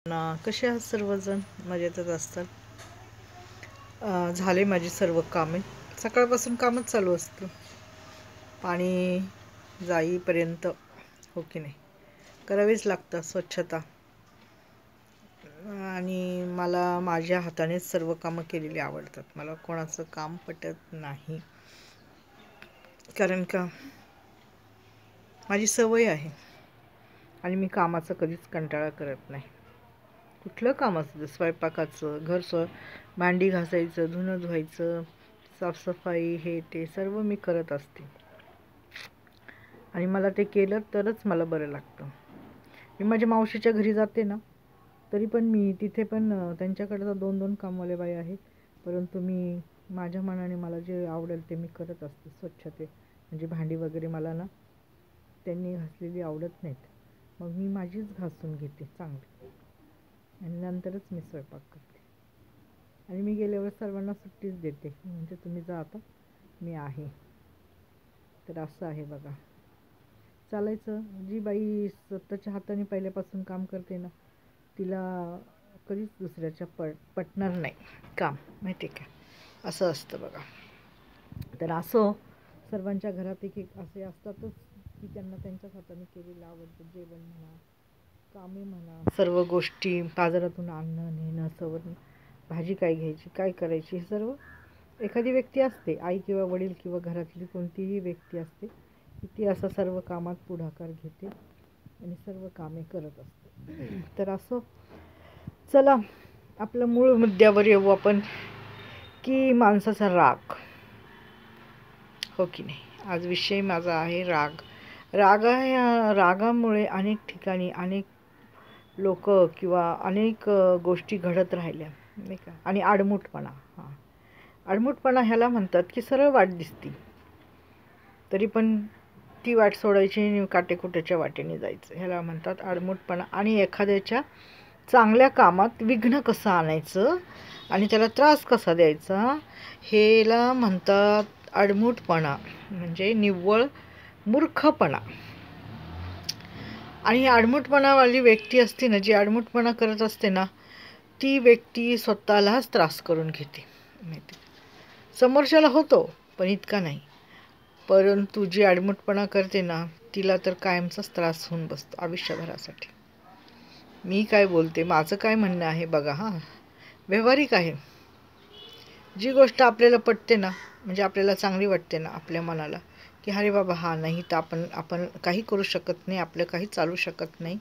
कसे आहात सर्वजण? मजेतच असतात. झाले माझी सर्व कामे. सकाळपासून कामच चालू असतं पाणी जाईपर्यंत, हो की नाही? करावीच लागतं स्वच्छता. आणि मला माझ्या हातानेच सर्व कामं केलेली आवडतात. मला कोणाचं काम पटत नाही, कारण का माझी सवय आहे. आणि मी कामाचा कधीच कंटाळा करत नाही. कुठलं काम असतं, स्वयंपाकाचं, भांडी घासायचं, धुणं धुवायचं, साफसफाई, हे ते सर्व मी करत असते. आणि मला ते केलं तरच मला बरं लागतं. मी माझ्या मावशीच्या घरी जाते ना, तरी पण मी तिथे पण त्यांच्याकडे 2-2 कामवाले बाई आहेत, परंतु मी माझ्या मनाने मला जे आवडेल ते मी करत असते. स्वच्छते म्हणजे भांडी वगैरे मला ना त्यांनी घासलेली आवडत नाहीत, मग मी माझीच घासून घेते चांगली, आणि नंतरच मी स्वयंपाक करते. आणि मी गेल्यावर सर्वांना सुट्टीच देते, म्हणजे तुम्ही जा आता, मी आहे. तर असं आहे बघा, चालायचं. जी बाई स्वतःच्या हाताने पहिल्यापासून काम करते ना, तिला कधीच दुसऱ्याच्या पटणार नाही काम, माहिती आहे का? असं असतं बघा. तर असो, सर्वांच्या घरात एक एक असे असतातच की त्यांना त्यांच्याच हाताने केलेलं आवडतं. जेवण म्हणा, कामे म्हणा, सर्व गोष्टी, बाजारातून आणणं नेणं, सवरून भाजी काय घ्यायची, काय करायची, हे सर्व एखादी व्यक्ती असते, आई किंवा वडील किंवा घरातली कोणतीही व्यक्ती असते की ती असं सर्व कामात पुढाकार घेते आणि सर्व कामे करत असते. तर असं, चला आपलं मूळ मुद्द्यावर येऊ आपण, की माणसाचा राग, हो की नाही? आज विषय माझा आहे राग. रागामुळे अनेक ठिकाणी अनेक लोक किंवा अनेक गोष्टी घडत राहिल्या, नाही का? आणि आडमुठपणा, आडमुठपणा ह्याला म्हणतात की सरळ वाट दिसती तरी पण ती वाट सोडायची आणि काटेकुट्याच्या वाटेने जायचं, ह्याला म्हणतात आडमुठपणा. आणि एखाद्याच्या चांगल्या कामात विघ्न कसं आणायचं आणि त्याला त्रास कसा द्यायचा, ह्याला म्हणतात आडमुठपणा, म्हणजे निव्वळ मूर्खपणा. आणि आडमुठपणावाली व्यक्ती असते ना, जी आडमुठपणा करत असते ना, ती व्यक्ती स्वतःलाच त्रास करून घेते, माहिती? समोरच्याला होतो पण इतका नाही, परंतु जी आडमुठपणा करते ना, तिला तर कायमचाच त्रास होऊन बसतो आयुष्यभरासाठी. मी काय बोलते, माझं काय म्हणणं आहे बघा, व्यावहारिक आहे. जी गोष्ट आपल्याला पटते ना, म्हणजे आपल्याला चांगली वाटते ना आपल्या मनाला, की अरे बाबा नाही तर आपण काही करू शकत नाही, आपलं काही चालू शकत नाही,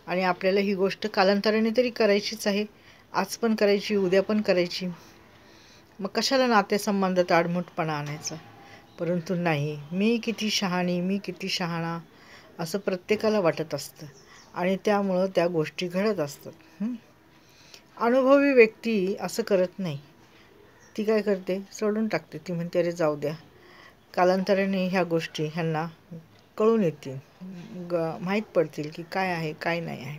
आणि आपल्याला ही गोष्ट कालांतराने तरी करायचीच आहे, आज पण करायची, उद्या पण करायची, मग कशाला नातेसंबंधात आडमुठपणा आणायचा? परंतु नाही, मी किती शहाणी, मी किती शहाणा, असं प्रत्येकाला वाटत असतं आणि त्यामुळं त्या गोष्टी घडत असतात. अनुभवी व्यक्ती असं करत नाही. ती काय करते, सोडून टाकते. ती म्हणते अरे जाऊ द्या, कालांतराने ह्या गोष्टी ह्यांना कळून येतील, माहीत पडतील की काय आहे काय नाही आहे.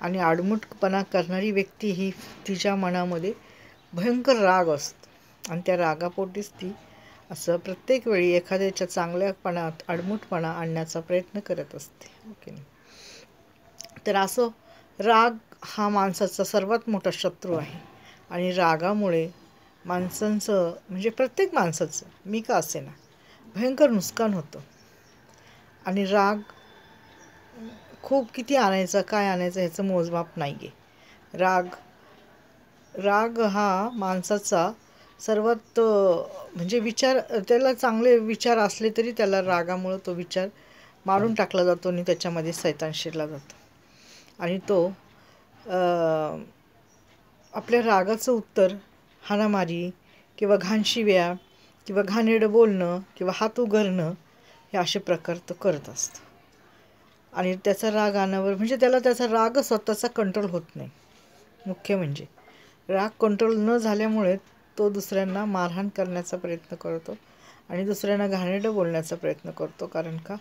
आणि आडमुठपणा करणारी व्यक्ती ही तिच्या मनामध्ये भयंकर राग असतो आणि त्या रागापोटीच ती असं प्रत्येक वेळी एखाद्याच्या चांगल्यापणात आडमुठपणा आणण्याचा प्रयत्न करत असते, ओके नाही? तर असं राग हा माणसाचा सर्वात मोठा शत्रू आहे. आणि रागामुळे माणसांचं, म्हणजे प्रत्येक माणसाचं, मी का असे ना, भयंकर नुकसान होतं. आणि राग खूप किती आणायचा, काय आणायचं, ह्याचं मोजमाप नाही आहे. राग हा माणसाचा सर्वात, म्हणजे विचार, त्याला चांगले विचार असले तरी त्याला रागामुळं तो विचार मारून टाकला जातो आणि त्याच्यामध्ये सैतान शिरला जातो. आणि तो आपल्या रागाचं उत्तर हाणामारी किंवा घाणशिव्या किंवा घाणेरडं बोलणं किंवा हात उगारणं, हे असे प्रकार तो करत असतो. आणि त्याचा राग आणावर, म्हणजे त्याला त्याचा राग स्वतःचा कंट्रोल होत नाही. मुख्य म्हणजे राग कंट्रोल न झाल्यामुळे तो दुसऱ्यांना मारहाण करण्याचा प्रयत्न करतो आणि दुसऱ्यांना घाणेरडं बोलण्याचा प्रयत्न करतो, कारण का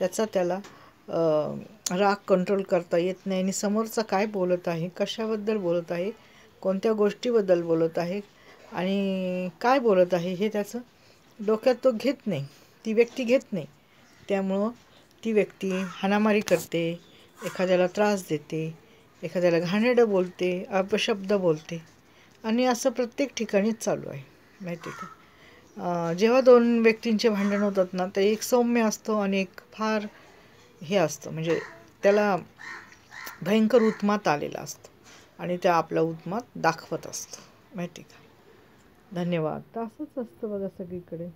त्याला राग कंट्रोल करता येत नाही. आणि समोरचा काय बोलत आहे, कशाबद्दल बोलत आहे, कोणत्या गोष्टीबद्दल बोलत आहे आणि काय बोलत आहे, हे त्याचं डोक्यात तो घेत नाही, ती व्यक्ती घेत नाही. त्यामुळं ती व्यक्ती हाणामारी करते, एखाद्याला त्रास देते एखाद्याला घाणेरडं बोलते, अपशब्द बोलते आणि असं प्रत्येक ठिकाणीच चालू आहे, माहिती आहे का. जेव्हा दोन व्यक्तींचे भांडण होतात ना, तर एक सौम्य असतो आणि एक फार हे असतं, म्हणजे त्याला भयंकर उत्मात आलेला असतो आणि त्या आपला उत्मात दाखवत असतो, माहिती का. धन्यवाद. तर असंच असतं बघा सगळीकडे.